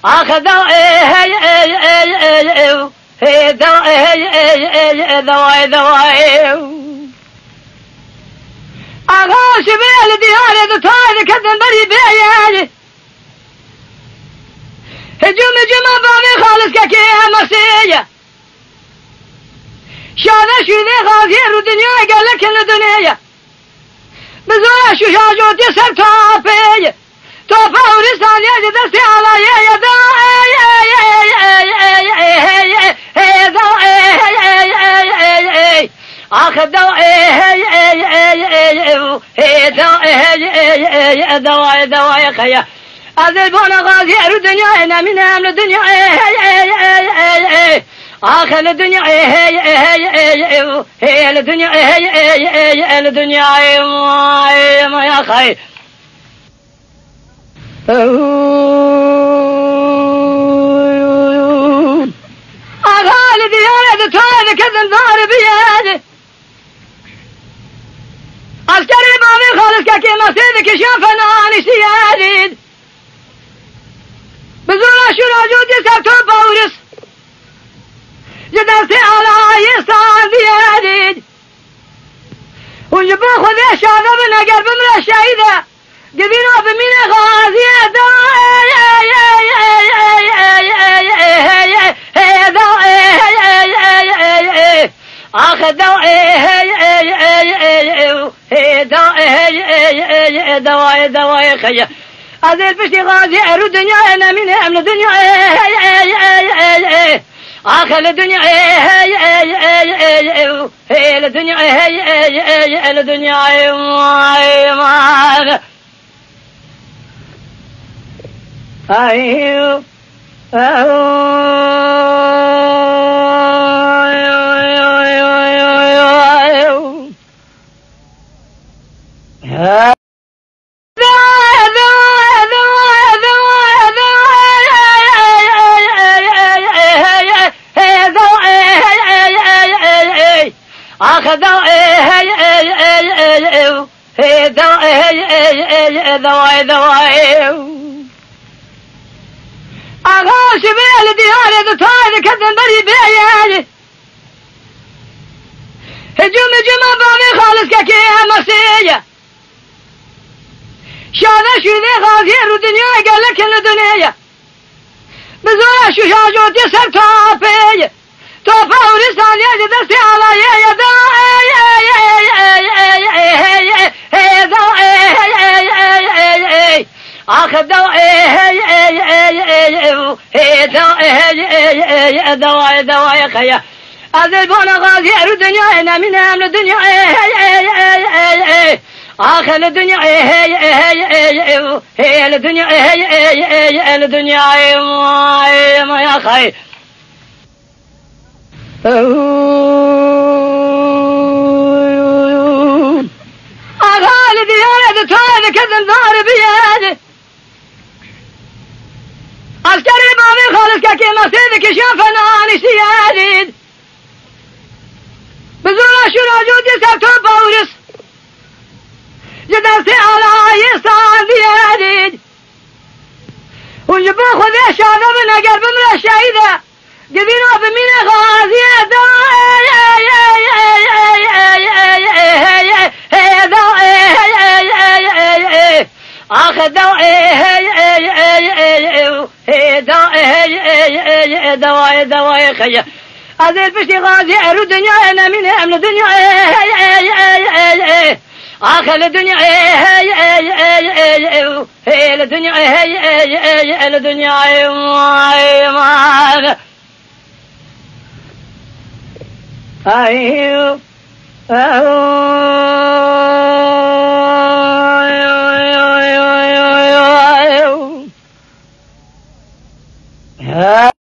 آخ دواي أغاش بيل دياري دطاي كدن بري بيالي هجوم جمع بامي خالص كاكيها مرسية شانا شوذي غازير الدنيا قال لك الدنيا بزويا شو شاجوتي سر توفي توفى ورسان يجد دستي على يدا آخر دواء خيا أذل بونا غازير الدنيا أنا من أمن الدنيا آخر الدنيا هي الدنيا ما يا خي أغالي ديالي دتوالي كذن ضارب بيالي عسكري بامي خالص كاكي مصيدك شافنا عن اشتيالي بزولا شو جودي سبتو بورس جدرتي على يستان ديالي ونجبو خذي شاذا من قلب من الشهيدة قبينا بمين غازية آخر دواء خيا أذل بشتي غازي أرو الدنيا أنا من أمن الدنيا آخر الدنيا الدنيا ما أيوه آخر دواء أغاش بيل دياري دطاي كدن بري بيالي هجوم جمع بامي خالص كاكيها مرسية شانا شوذي غازير الدنيا قال لك الدنيا بزويا شو شاجوتي سر توفي توفى ورسان يجد دستي على يدا آخر دواء خيا أذل بونا غازير الدنيا أنا من أمن الدنيا آخر الدنيا هي الدنيا ما يا خي أغالي ديالي دتوالي كذن ضارب بيالي عسكري بامي خالص كاكي مصيدك شافنا عن اشتيالي بزولا شو جودي سبتو بورس جدرتي على يستان ديالي ونجبو خذي شاذا من قلب من الشهيدة قبينا بمين غازية آخر دواء خيا أذل بشتي غازي أرو الدنيا أنا من أمن الدنيا آخر الدنيا الدنيا ما أيوه